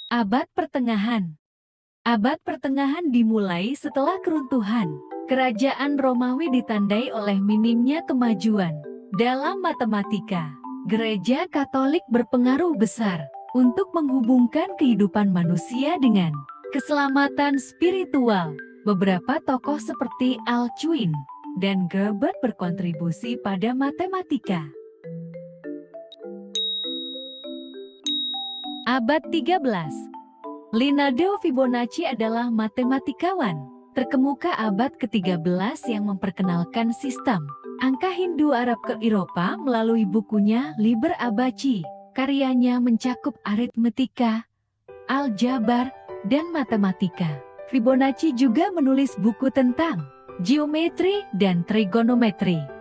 Abad Pertengahan. Abad Pertengahan dimulai setelah keruntuhan. Kerajaan Romawi ditandai oleh minimnya kemajuan dalam matematika. Gereja Katolik berpengaruh besar untuk menghubungkan kehidupan manusia dengan keselamatan spiritual. Beberapa tokoh seperti Alcuin dan Gerbert berkontribusi pada matematika. Abad 13. Leonardo Fibonacci adalah matematikawan terkemuka abad ke-13 yang memperkenalkan sistem angka Hindu Arab ke Eropa melalui bukunya Liber Abaci. Karyanya mencakup aritmetika, aljabar, dan matematika. Fibonacci juga menulis buku tentang geometri dan trigonometri.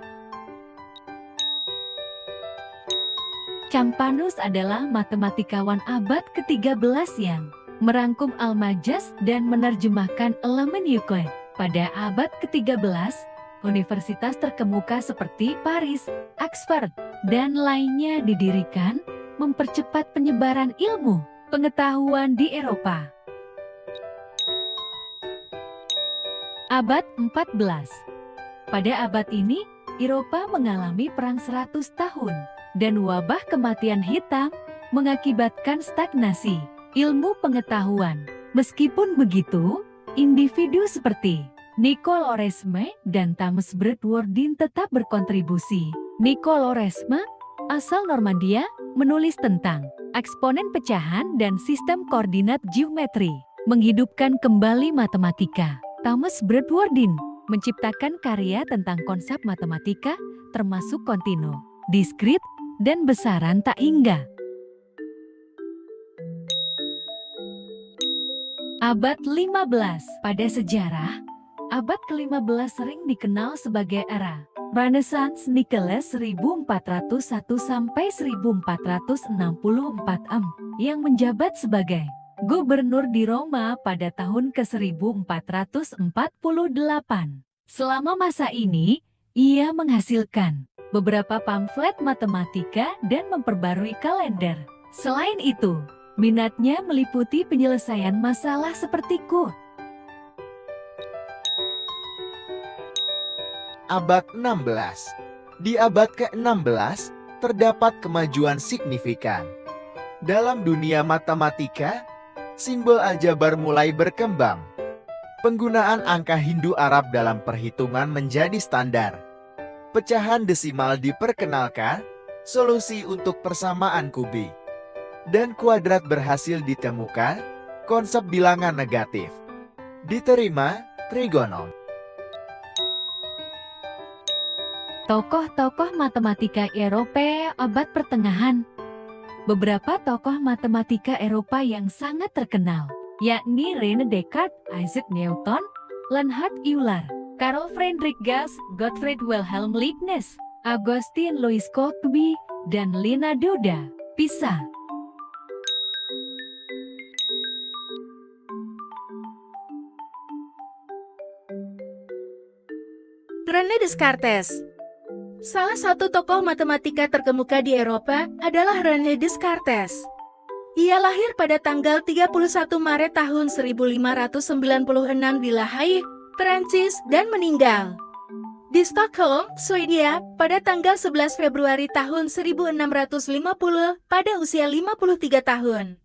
Campanus adalah matematikawan abad ke-13 yang merangkum Almagest dan menerjemahkan elemen Euclid. Pada abad ke-13, universitas terkemuka seperti Paris, Oxford, dan lainnya didirikan, mempercepat penyebaran ilmu pengetahuan di Eropa. Abad 14. Pada abad ini, Eropa mengalami perang 100 tahun. Dan wabah kematian hitam mengakibatkan stagnasi ilmu pengetahuan. Meskipun begitu, individu seperti Nicole Oresme dan Thomas Bradwardine tetap berkontribusi. Nicole Oresme, asal Normandia, menulis tentang eksponen pecahan dan sistem koordinat geometri, menghidupkan kembali matematika. Thomas Bradwardine menciptakan karya tentang konsep matematika termasuk kontinu, diskrit, dan besaran tak hingga. Abad 15. Pada sejarah, abad ke-15 sering dikenal sebagai era Renaissance Nicholas 1401 sampai 1464 yang menjabat sebagai gubernur di Roma pada tahun ke-1448. Selama masa ini, ia menghasilkan beberapa pamflet matematika dan memperbarui kalender. Selain itu, minatnya meliputi penyelesaian masalah seperti KUH. Abad 16. Di abad ke-16, terdapat kemajuan signifikan. Dalam dunia matematika, simbol aljabar mulai berkembang. Penggunaan angka Hindu Arab dalam perhitungan menjadi standar. Pecahan desimal diperkenalkan, solusi untuk persamaan kubik, dan kuadrat berhasil ditemukan, konsep bilangan negatif diterima, trigonom. Tokoh-tokoh matematika Eropa abad pertengahan. Beberapa tokoh matematika Eropa yang sangat terkenal, yakni René Descartes, Isaac Newton, Leonhard Euler, Carl Friedrich Gauss, Gottfried Wilhelm Leibniz, Augustin Louis Kolbe, dan Leonardo da Pisa. René Descartes. Salah satu tokoh matematika terkemuka di Eropa adalah René Descartes. Ia lahir pada tanggal 31 Maret tahun 1596 di La Haye, Prancis, dan meninggal di Stockholm, Swedia, pada tanggal 11 Februari tahun 1650 pada usia 53 tahun.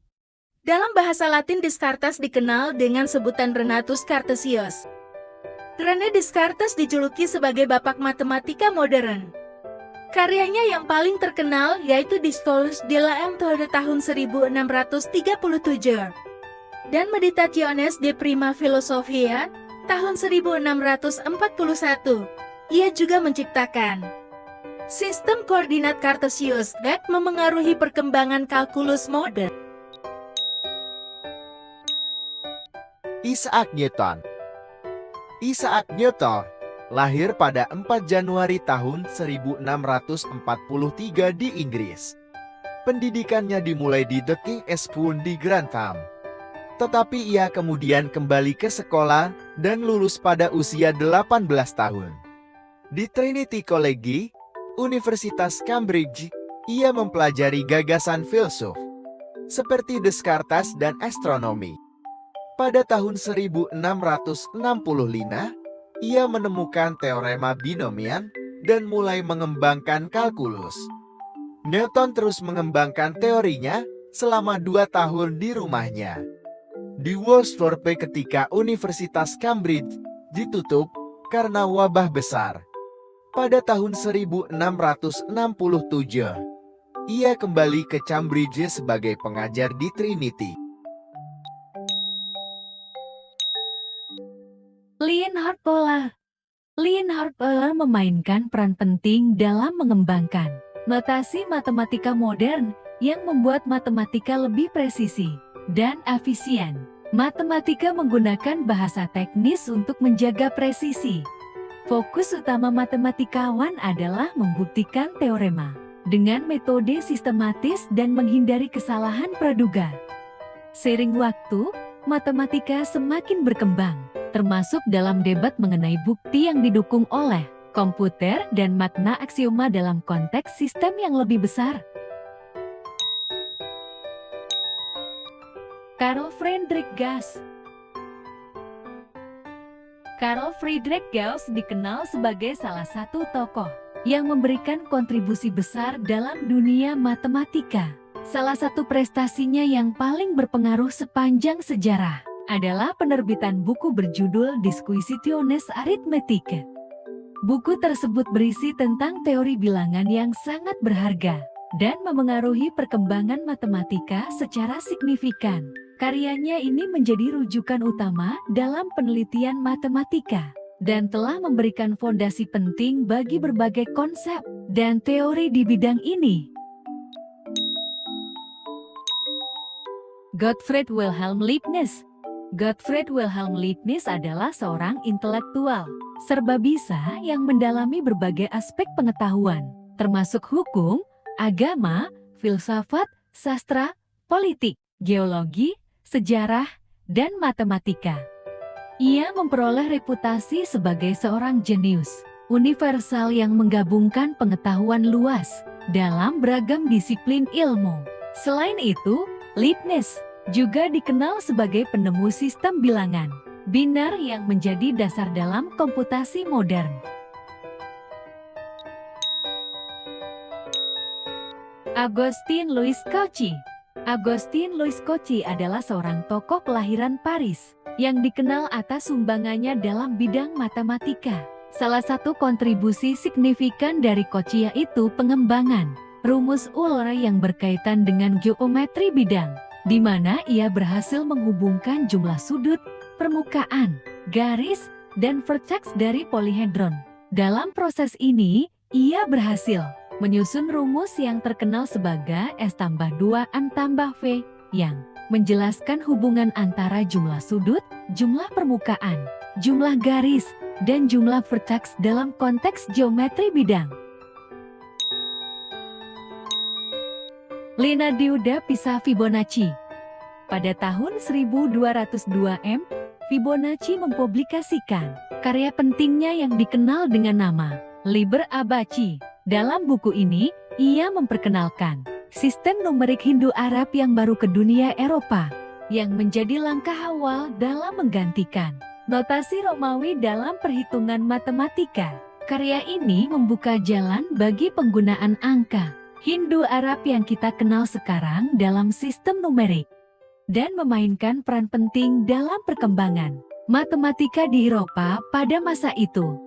Dalam bahasa Latin, Descartes dikenal dengan sebutan Renatus Cartesius. René Descartes dijuluki sebagai bapak matematika modern. Karyanya yang paling terkenal yaitu Discours de la Méthode tahun 1637 dan Meditationes de Prima Philosophia tahun 1641. Ia juga menciptakan sistem koordinat Cartesius yang memengaruhi perkembangan kalkulus modern. Isaac Newton. Isaac Newton lahir pada 4 Januari tahun 1643 di Inggris. Pendidikannya dimulai di The King's School di Grantham. Tetapi ia kemudian kembali ke sekolah dan lulus pada usia 18 tahun. Di Trinity College, Universitas Cambridge, ia mempelajari gagasan filsuf. seperti Descartes dan astronomi. Pada tahun 1665, ia menemukan teorema binomian dan mulai mengembangkan kalkulus. Newton terus mengembangkan teorinya selama 2 tahun di rumahnya di Woolsthorpe ketika Universitas Cambridge ditutup karena wabah besar. Pada tahun 1667, ia kembali ke Cambridge sebagai pengajar di Trinity. Leonhard Euler. Leonhard Euler memainkan peran penting dalam mengembangkan notasi matematika modern yang membuat matematika lebih presisi dan efisien. Matematika menggunakan bahasa teknis untuk menjaga presisi. Fokus utama matematikawan adalah membuktikan teorema dengan metode sistematis dan menghindari kesalahan praduga. Seiring waktu, matematika semakin berkembang, termasuk dalam debat mengenai bukti yang didukung oleh komputer dan makna aksioma dalam konteks sistem yang lebih besar. Carl Friedrich Gauss. Carl Friedrich Gauss dikenal sebagai salah satu tokoh yang memberikan kontribusi besar dalam dunia matematika. Salah satu prestasinya yang paling berpengaruh sepanjang sejarah adalah penerbitan buku berjudul Disquisitiones Arithmeticae. Buku tersebut berisi tentang teori bilangan yang sangat berharga dan memengaruhi perkembangan matematika secara signifikan. Karyanya ini menjadi rujukan utama dalam penelitian matematika dan telah memberikan fondasi penting bagi berbagai konsep dan teori di bidang ini. Gottfried Wilhelm Leibniz. Gottfried Wilhelm Leibniz adalah seorang intelektual serba bisa yang mendalami berbagai aspek pengetahuan, termasuk hukum, agama, filsafat, sastra, politik, geologi, sejarah, dan matematika. Ia memperoleh reputasi sebagai seorang jenius universal yang menggabungkan pengetahuan luas dalam beragam disiplin ilmu. Selain itu, Leibniz juga dikenal sebagai penemu sistem bilangan binar yang menjadi dasar dalam komputasi modern. Augustin Louis Cauchy. Augustin Louis Cauchy adalah seorang tokoh kelahiran Paris yang dikenal atas sumbangannya dalam bidang matematika. Salah satu kontribusi signifikan dari Cauchy yaitu pengembangan rumus Euler yang berkaitan dengan geometri bidang, di mana ia berhasil menghubungkan jumlah sudut, permukaan, garis, dan vertex dari polihedron. Dalam proses ini, ia berhasil menyusun rumus yang terkenal sebagai S+2M+V yang menjelaskan hubungan antara jumlah sudut, jumlah permukaan, jumlah garis, dan jumlah vertex dalam konteks geometri bidang. Leonardo da Pisa Fibonacci. Pada tahun 1202 Fibonacci mempublikasikan karya pentingnya yang dikenal dengan nama Liber Abaci. Dalam buku ini, ia memperkenalkan sistem numerik Hindu-Arab yang baru ke dunia Eropa, yang menjadi langkah awal dalam menggantikan notasi Romawi dalam perhitungan matematika. Karya ini membuka jalan bagi penggunaan angka Hindu-Arab yang kita kenal sekarang dalam sistem numerik, dan memainkan peran penting dalam perkembangan matematika di Eropa pada masa itu.